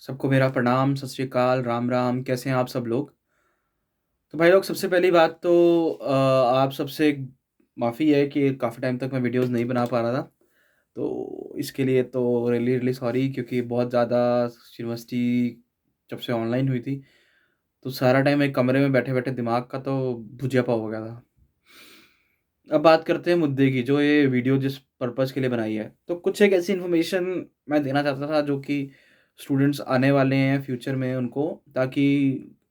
सबको मेरा प्रणाम, सत श्री अकाल, राम राम, कैसे हैं आप सब लोग? तो भाई लोग, सबसे पहली बात तो आप सबसे माफ़ी है कि काफ़ी टाइम तक मैं वीडियोस नहीं बना पा रहा था। तो इसके लिए तो रियली रियली सॉरी, क्योंकि बहुत ज़्यादा यूनिवर्सिटी जब से ऑनलाइन हुई थी, तो सारा टाइम एक कमरे में बैठे-बैठे दिमाग का तो भुजिया पाव हो गया था। अब बात करते हैं मुद्दे की, जो ये वीडियो जिस पर्पज़ के लिए बनाई है। तो कुछ एक ऐसी इन्फॉर्मेशन मैं देना चाहता था जो कि स्टूडेंट्स आने वाले हैं फ्यूचर में उनको, ताकि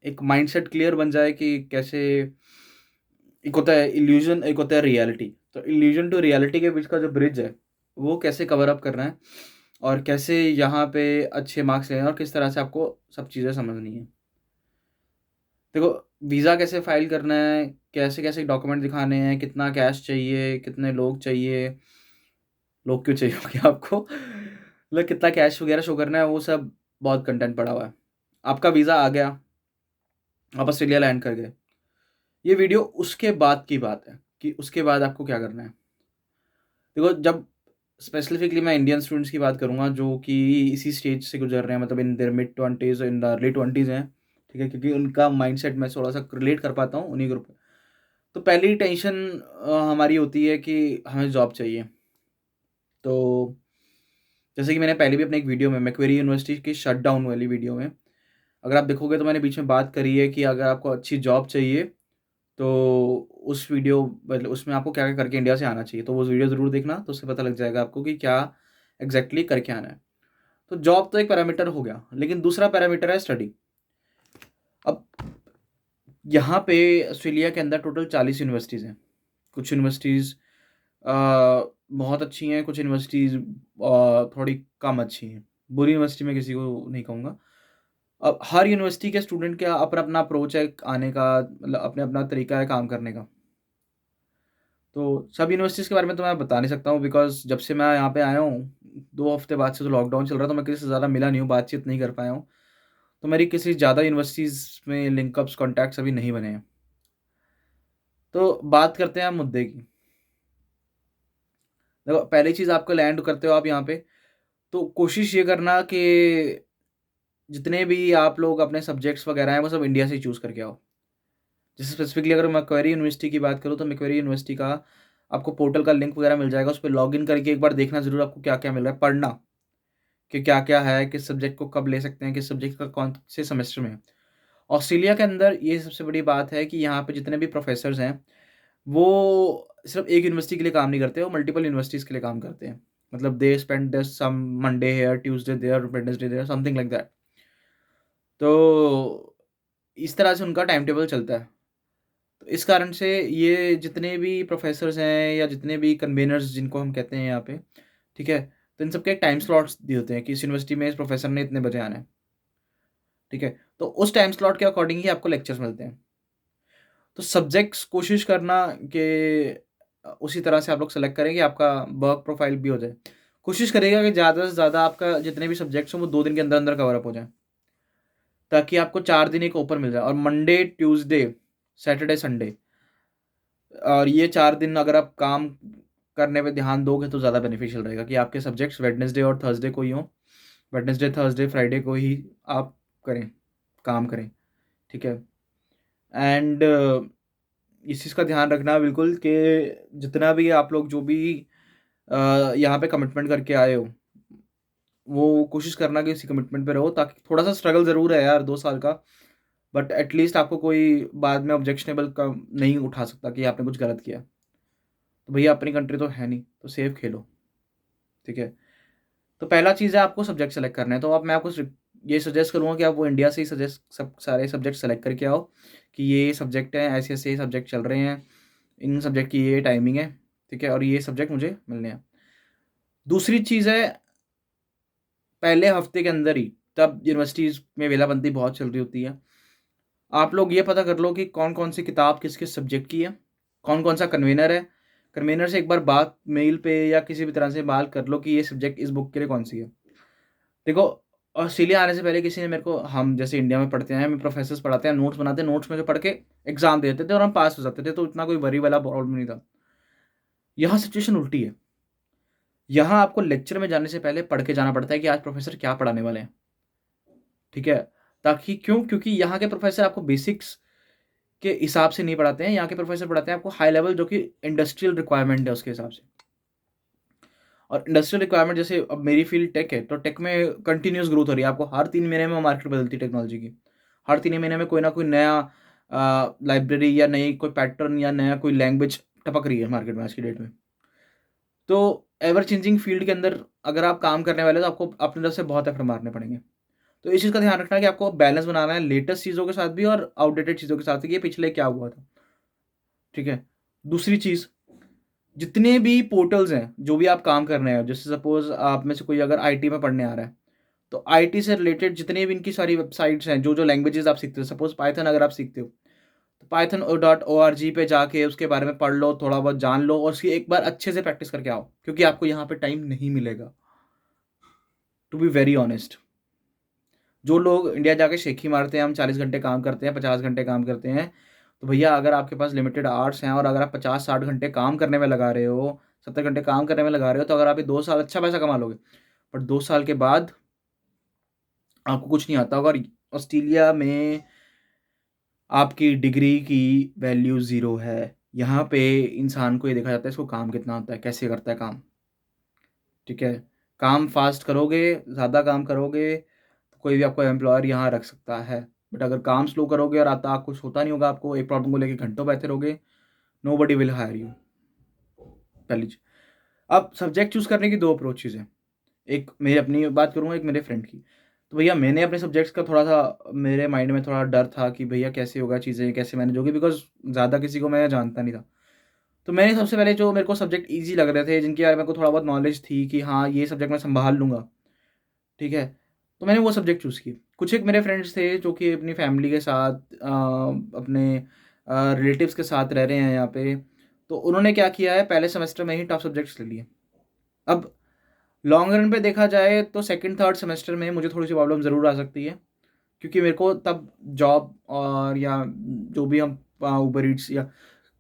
एक माइंडसेट क्लियर बन जाए कि कैसे एक होता है इल्यूज़न, एक होता है रियलिटी। तो इल्यूज़न टू रियलिटी के बीच का जो ब्रिज है, वो कैसे कवर अप करना है और कैसे यहाँ पे अच्छे मार्क्स लेने हैं और किस तरह से आपको सब चीज़ें समझनी है। देखो, वीज़ा कैसे फ़ाइल करना है, कैसे-कैसे डॉक्यूमेंट दिखाने हैं, कितना कैश चाहिए, कितने लोग चाहिए, लोग क्यों चाहिए होंगे आपको? मतलब कितना कैश वगैरह शो करना है, वो सब बहुत कंटेंट पड़ा हुआ है। आपका वीज़ा आ गया, आप ऑस्ट्रेलिया लैंड कर गए। ये वीडियो उसके बाद की बात है कि उसके बाद आपको क्या करना है। देखो, जब स्पेसिफिकली मैं इंडियन स्टूडेंट्स की बात करूँगा जो कि इसी स्टेज से गुजर रहे हैं, मतलब in their mid 20s, in the early 20s हैं, ठीक है? क्योंकि उनका माइंडसेट मैं थोड़ा-सा रिलेट कर पाता हूँ उन्हीं ग्रुप में। तो पहली टेंशन हमारी होती है कि हमें जॉब चाहिए। तो जैसे कि मैंने पहले भी अपने एक वीडियो में मैक्वेरी यूनिवर्सिटी की शटडाउन वाली वीडियो में, अगर आप देखोगे तो मैंने बीच में बात करी है कि अगर आपको अच्छी जॉब चाहिए, तो उस वीडियो मतलब उसमें आपको क्या-क्या करके इंडिया से आना चाहिए। तो वो वीडियो ज़रूर देखना, तो उससे पता लग जाएगा आपको कि क्या एग्ज़ैक्टली करके आना है। तो जॉब तो एक पैरामीटर हो गया, लेकिन दूसरा पैरामीटर है स्टडी। अब यहाँ पे ऑस्ट्रेलिया के अंदर टोटल 40 यूनिवर्सिटीज़ हैं। कुछ यूनिवर्सिटीज़ अ, बहुत अच्छी हैं, कुछ यूनिवर्सिटीज़ थोड़ी कम अच्छी हैं। बुरी यूनिवर्सिटी मैं किसी को नहीं कहूँगा। अब हर यूनिवर्सिटी के स्टूडेंट का अपना-अपना अप्रोच है आने का, मतलब अपना-अपना तरीका है काम करने का। तो सब यूनिवर्सिटीज़ के बारे में तो मैं बता नहीं सकता हूँ, बिकॉज़ जब से मैं यहाँ पे आया हूँ, 2 हफ्ते बाद से तो लॉकडाउन चल रहा है, तो मैं किसी से ज़्यादा मिला नहीं हूँ, बातचीत नहीं कर पाया हूँ। तो मेरी किसी ज़्यादा यूनिवर्सिटीज़ में लिंकअप्स, कॉन्टैक्ट्स अभी नहीं बने हैं। तो बात करते हैं हम मुद्दे की। देखो, पहली चीज़ आपको लैंड करते हो आप यहाँ पे, तो कोशिश ये करना कि जितने भी आप लोग अपने सब्जेक्ट्स वगैरह हैं, वो सब इंडिया से ही चूज़ करके आओ। जैसे स्पेसिफिकली अगर मैं मैक्वेरी यूनिवर्सिटी की बात करूँ, तो मैक्वेरी यूनिवर्सिटी का आपको पोर्टल का लिंक वगैरह मिल जाएगा, उस पे लॉगिन करके एक बार देखना ज़रूर आपको क्या-क्या मिल रहा है, पढ़ना कि क्या-क्या है, किस सब्जेक्ट को कब ले सकते हैं, किस सब्जेक्ट का कौन से सेमेस्टर में है। ऑस्ट्रेलिया के अंदर ये सबसे बड़ी बात है कि यहाँ पे जितने भी प्रोफ़ेसर्स हैं, वो सिर्फ़ एक यूनिवर्सिटी के लिए काम नहीं करते, वो मल्टीपल यूनिवर्सिटीज़ के लिए काम करते हैं। मतलब they spend there some Monday here, Tuesday there, Wednesday there, something like that. तो इस तरह से उनका टाइम टेबल चलता है। तो इस कारण से ये जितने भी प्रोफ़ेसर्स हैं या जितने भी कन्वेनर्स जिनको हम कहते हैं यहाँ पे, ठीक है? तो इन सबके एक टाइम स्लॉट्स दिए होते हैं कि इस यूनिवर्सिटी में इस प्रोफ़ेसर ने इतने बजे आना है, ठीक है? तो उस टाइम स्लॉट के अकॉर्डिंग ही आपको लेक्चर्स मिलते हैं। तो सब्जेक्ट्स कोशिश करना कि उसी तरह से आप लोग सेलेक्ट करें कि आपका वर्क प्रोफ़ाइल भी हो जाए। कोशिश करिएगा कि ज़्यादा से ज़्यादा आपका जितने भी सब्जेक्ट्स हों वो 2 दिन के अंदर-अंदर कवर अप हो जाएँ, ताकि आपको 4 दिन एक ओपन मिल जाए, और मंडे, ट्यूसडे, सैटरडे, संडे, और ये 4 दिन अगर आप काम करने पे ध्यान दोगे तो ज़्यादा बेनिफिशियल रहेगा कि आपके सब्जेक्ट्स वेडनेसडे और थर्सडे को ही हों। वेडनेसडे, थर्सडे, फ्राइडे को ही आप करें, काम करें, ठीक है? एंड इस चीज़ का ध्यान रखना बिल्कुल कि जितना भी आप लोग जो भी यहाँ पे कमिटमेंट करके आए हो, वो कोशिश करना कि इसी कमिटमेंट पे रहो, ताकि थोड़ा-सा स्ट्रगल ज़रूर है यार 2 साल का, बट एट लीस्ट आपको कोई बाद में ऑब्जेक्शनेबल क नहीं उठा सकता कि आपने कुछ गलत किया। तो भैया अपनी कंट्री तो है नहीं, तो सेफ खेलो, ठीक है? तो पहला चीज़ है आपको सब्जेक्ट सेलेक्ट करना है, तो अब मैं आपको ये सजेस्ट करूँगा कि आप वो इंडिया से ही सजेस्ट सब सारे सब्जेक्ट सेलेक्ट करके आओ कि ये सब्जेक्ट हैं, ऐसे-ऐसे सब्जेक्ट चल रहे हैं, इन सब्जेक्ट की ये टाइमिंग है, ठीक है? और ये सब्जेक्ट मुझे मिलने हैं। दूसरी चीज़ है, पहले हफ्ते के अंदर ही, तब यूनिवर्सिटीज़ में वेलाबंदी बहुत चल रही होती है। आप लोग ये पता कर लो कि कौन-कौन सी किताब किस-किस सब्जेक्ट की है, कौन-कौन सा कन्वेनर है। कन्वेनर से एक बार बात मेल पे या किसी भी तरह से बात कर लो कि ये सब्जेक्ट इस बुक के लिए कौन-सी है। देखो, ऑस्ट्रेलिया आने से पहले किसी ने मेरे को, हम जैसे इंडिया में पढ़ते हैं, हमें प्रोफ़ेसर्स पढ़ाते हैं, नोट्स बनाते हैं, नोट्स में से पढ़ के एग्ज़ाम दे देते थे और हम पास हो जाते थे, तो इतना कोई वरी वाला प्रॉब्लम नहीं था। यहाँ सिचुएशन उल्टी है। यहाँ आपको लेक्चर में जाने से पहले पढ़ के जाना पड़ता है कि आज प्रोफ़ेसर क्या पढ़ाने वाले हैं। ठीक है? ताकि क्यों? क्योंकि यहाँ के प्रोफ़ेसर आपको बेसिक्स के हिसाब से नहीं पढ़ाते हैं, यहाँ के प्रोफ़ेसर पढ़ाते हैं आपको हाई लेवल, जो कि इंडस्ट्रियल रिक्वायरमेंट है उसके हिसाब से। और इंडस्ट्रियल रिक्वायरमेंट, जैसे अब मेरी फ़ील्ड टेक है, तो टेक में कंटिन्यूअस ग्रोथ हो रही है। आपको हर 3 महीने में मार्केट बदलती है टेक्नोलॉजी की। हर 3 महीने में कोई ना कोई नया लाइब्रेरी या नई कोई पैटर्न या नया कोई लैंग्वेज टपक रही है मार्केट में आज की डेट में। तो एवर चेंजिंग फ़ील्ड के अंदर अगर आप काम करने वाले हो, तो आपको अपनी तरफ से बहुत एफर्ट मारने पड़ेंगे। तो इस चीज़ का ध्यान रखना है कि आपको बैलेंस बनाना है लेटेस्ट चीज़ों के साथ भी और आउटडेटेड चीज़ों के साथ कि ये पिछले क्या हुआ था, ठीक है? दूसरी चीज़, जितने भी पोर्टल्स हैं, जो भी आप काम कर रहे हैं, जैसे सपोज़ आप में से कोई अगर आईटी में पढ़ने आ रहा है, तो आईटी से रिलेटेड जितने भी इनकी सारी वेबसाइट्स हैं, जो लैंग्वेजेज़ आप सीखते हो, सपोज़ पाइथन अगर आप सीखते हो, तो पाइथन डॉट ओआरजी पे जाके उसके बारे में पढ़ लो, थोड़ा बहुत जान लो और उसकी एक बार अच्छे से प्रैक्टिस करके आओ, क्योंकि आपको यहाँ पे टाइम नहीं मिलेगा, टू बी वेरी ऑनेस्ट। जो लोग इंडिया जाके शेखी मारते हैं, हम 40 घंटे काम करते हैं, 50 घंटे काम करते हैं, तो भैया अगर आपके पास लिमिटेड आवर्स हैं और अगर आप 50-60 घंटे काम करने में लगा रहे हो, 70 घंटे काम करने में लगा रहे हो, तो अगर आप ये 2 साल अच्छा पैसा कमा लोगे। बट 2 साल के बाद आपको कुछ नहीं आता होगा और ऑस्ट्रेलिया में आपकी डिग्री की वैल्यू ज़ीरो है। यहाँ पे इंसान को ये देखा जाता है इसको काम कितना आता है, कैसे करता है काम, ठीक है? काम फ़ास्ट करोगे, ज़्यादा काम करोगे, तो कोई भी आपको एम्प्लॉयर यहाँ रख सकता है। बट अगर काम स्लो करोगे और आता कुछ होता नहीं होगा, आपको एक प्रॉब्लम को लेके घंटों बैठे रहोगे, नोबडी विल हायर यू, पहली चीज़। अब सब्जेक्ट चूज़ करने की 2 अप्रोचेज़ हैं। एक मेरी अपनी बात करूँगा, एक मेरे फ्रेंड की। तो भैया मैंने अपने सब्जेक्ट्स का थोड़ा-सा मेरे माइंड में थोड़ा डर था कि भैया कैसे होगा चीज़ें, कैसे मैनेज होगी, बिकॉज़ ज़्यादा किसी को मैं जानता नहीं था। तो मैंने सबसे पहले जो मेरे को सब्जेक्ट ईज़ी लग रहे थे, जिनके बारे में मेरे को थोड़ा बहुत नॉलेज थी कि हाँ, ये सब्जेक्ट मैं सँभाल लूँगा, ठीक है? तो मैंने वो सब्जेक्ट चूज़ की। कुछ एक मेरे फ्रेंड्स थे जो कि अपनी फैमिली के साथ अपने रिलेटिव्स के साथ रह रहे हैं यहाँ पे। तो उन्होंने क्या किया है, पहले सेमेस्टर में ही टफ सब्जेक्ट्स ले लिए। अब लॉन्ग रन पे देखा जाए तो सेकंड थर्ड सेमेस्टर में मुझे थोड़ी-सी प्रॉब्लम ज़रूर आ सकती है, क्योंकि मेरे को तब जॉब और या जो भी हम उबर ईट्स या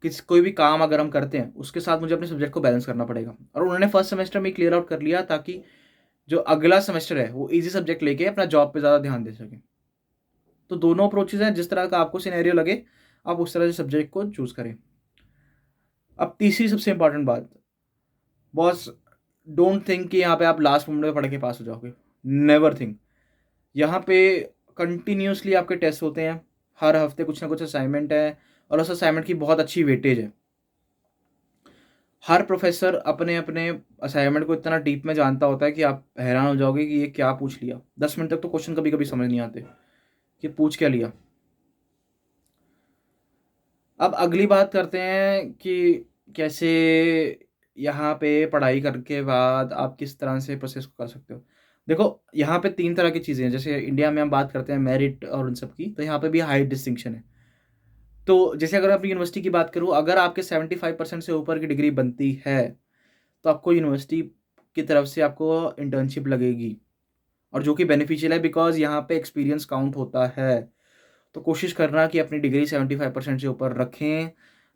कोई भी काम अगर हम करते हैं, उसके साथ मुझे अपने सब्जेक्ट को बैलेंस करना पड़ेगा। और उन्होंने फर्स्ट सेमेस्टर में क्लियर आउट कर लिया, ताकि जो अगला सेमेस्टर है वो ईज़ी सब्जेक्ट लेके अपना जॉब पे ज़्यादा ध्यान दे सकें। तो दोनों अप्रोचेज़ हैं, जिस तरह का आपको सिनेरियो लगे, आप उस तरह से सब्जेक्ट को चूज़ करें। अब तीसरी सबसे इम्पोर्टेंट बात, बॉस, डोंट थिंक कि यहाँ पे आप लास्ट मोमेंट में पढ़ के पास हो जाओगे। Never think. यहाँ पे कंटिन्यूअसली आपके टेस्ट होते हैं, हर हफ्ते कुछ ना कुछ असाइनमेंट है और उस असाइनमेंट की बहुत अच्छी वेटेज है। हर प्रोफेसर अपने अपने असाइनमेंट को इतना डीप में जानता होता है कि आप हैरान हो जाओगे कि ये क्या पूछ लिया। 10 मिनट तक तो क्वेश्चन कभी कभी समझ नहीं आते कि पूछ क्या लिया। अब अगली बात करते हैं कि कैसे यहाँ पे पढ़ाई करके बाद आप किस तरह से प्रोसेस कर सकते हो। देखो, यहाँ पे 3 तरह की चीज़ें हैं। जैसे इंडिया में हम बात करते हैं मेरिट और उन सब की, तो यहाँ पे भी हाई डिस्टिंक्शन है। तो जैसे अगर मैं अपनी यूनिवर्सिटी की बात करूँ, अगर आपके 75% से ऊपर की डिग्री बनती है, तो आपको यूनिवर्सिटी की तरफ से आपको इंटर्नशिप लगेगी, और जो कि बेनिफिशियल है, बिकॉज़ यहाँ पे एक्सपीरियंस काउंट होता है। तो कोशिश करना कि अपनी डिग्री 75% से ऊपर रखें,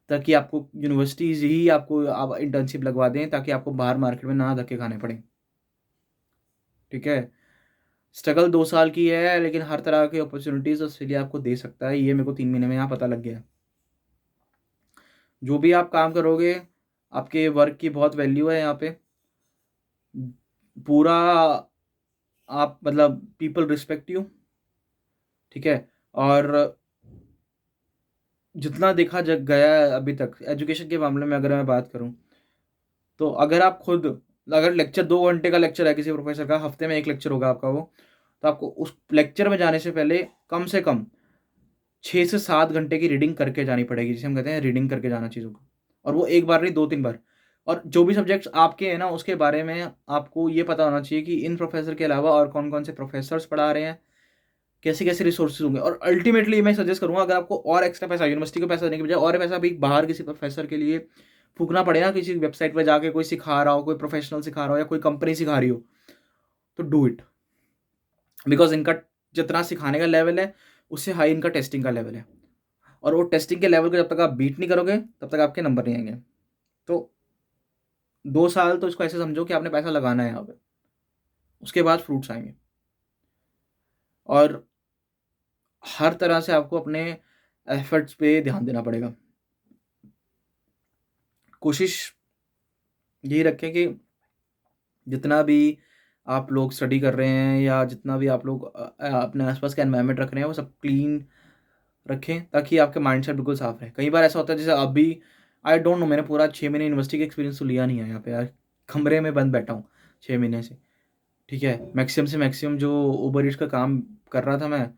ताकि आपको यूनिवर्सिटीज़ ही आपको आप इंटर्नशिप लगवा दें, ताकि आपको बाहर मार्केट में ना धक्के खाने पड़ें, ठीक है? स्ट्रगल 2 साल की है, लेकिन हर तरह की अपॉर्च्युनिटीज़ ऑस्ट्रेलिया आपको दे सकता है। ये मेरे को 3 महीने में यहाँ पता लग गया है। जो भी आप काम करोगे, आपके वर्क की बहुत वैल्यू है यहाँ पे। पूरा आप मतलब पीपल रिस्पेक्ट यू, ठीक है? और जितना देखा जग गया है अभी तक एजुकेशन के मामले में, अगर मैं बात करूँ, तो अगर आप खुद, अगर लेक्चर 2 घंटे का लेक्चर है किसी प्रोफ़ेसर का, हफ्ते में 1 लेक्चर होगा आपका वो, तो आपको उस लेक्चर में जाने से कम 6 से 7 घंटे की रीडिंग करके जानी पड़ेगी, जिसे हम कहते हैं रीडिंग करके जाना चीज़ों को। और वो एक बार नहीं, 2-3 बार। और जो भी सब्जेक्ट्स आपके हैं ना, उसके बारे में आपको ये पता होना चाहिए कि इन प्रोफ़ेसर के अलावा और कौन-कौन से प्रोफ़ेसर्स पढ़ा रहे हैं, कैसे-कैसे रिसोर्सेज़ होंगे। और अल्टीमेटली मैं सजेस्ट करूँगा, अगर आपको और एक्स्ट्रा पैसा यूनिवर्सिटी को पैसा देने के बजाय और पैसा भी बाहर किसी प्रोफ़ेसर के लिए फूकना पड़े ना, किसी वेबसाइट पे जाके कोई सिखा रहा हो, कोई प्रोफ़ेशनल सिखा रहा हो या कोई कंपनी सिखा रही हो, तो डू इट। बिकॉज़ इनका जितना सिखाने का लेवल है, उससे हाई इनका टेस्टिंग का लेवल है। और वो टेस्टिंग के लेवल को जब तक आप बीट नहीं करोगे, तब तक आपके नंबर नहीं आएँगे। तो 2 साल तो इसको ऐसे समझो कि आपने पैसा लगाना है यहाँ पे, उसके बाद फ्रूट्स आएँगे। और हर तरह से आपको अपने एफर्ट्स पे ध्यान देना पड़ेगा। कोशिश यही रखें कि जितना भी आप लोग स्टडी कर रहे हैं या जितना भी आप लोग अपने आसपास का एनवायरनमेंट रख रहे हैं वो सब क्लीन रखें, ताकि आपके माइंडसेट बिल्कुल साफ रहे। कई बार ऐसा होता है जैसे अभी आई डोंट नो, मैंने पूरा 6 महीने यूनिवर्सिटी का एक्सपीरियंस तो लिया नहीं है यहाँ पे यार, कमरे में बंद बैठा हूँ 6 महीने से। ठीक है, मैक्सिमम से मैक्सिमम जो उबर ईट्स का काम कर रहा था मैं,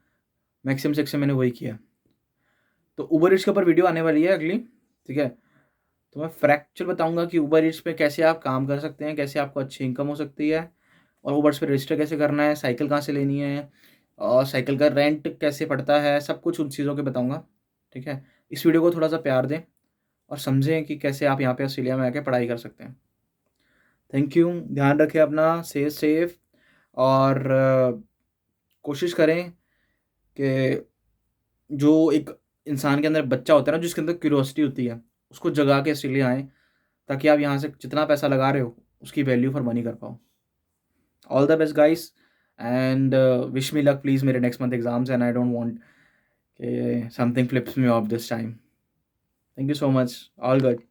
मैक्सिमम से मैक्सिमम मैंने वही किया। तो उबर ईट्स के ऊपर वीडियो आने वाली है अगली, ठीक है। तो मैं फ्रैक्चर बताऊंगा कि उबर ईट्स पे कैसे आप काम कर सकते हैं, कैसे आपको अच्छी इनकम हो सकती है, और उबर्स पे रजिस्टर कैसे करना है, साइकिल कहाँ से लेनी है, और साइकिल का रेंट कैसे पड़ता है, सब कुछ उन चीज़ों के बताऊंगा। ठीक है, इस वीडियो को थोड़ा सा प्यार दें और समझें कि कैसे आप यहाँ पे ऑस्ट्रेलिया में आके पढ़ाई कर सकते हैं। थैंक यू, ध्यान रखें अपना, सेफ और कोशिश करें कि जो एक इंसान के अंदर बच्चा होता है ना, जिसके अंदर क्यूरियोसिटी होती है, उसको जगा के ऑस्ट्रेलिया आएँ, ताकि आप यहाँ से जितना पैसा लगा रहे हो उसकी वैल्यू फॉर मनी कर पाओ। All the best guys, and wish me luck please मेरे next month exams, and I don't want कि something flips me off this time. Thank you so much, all good.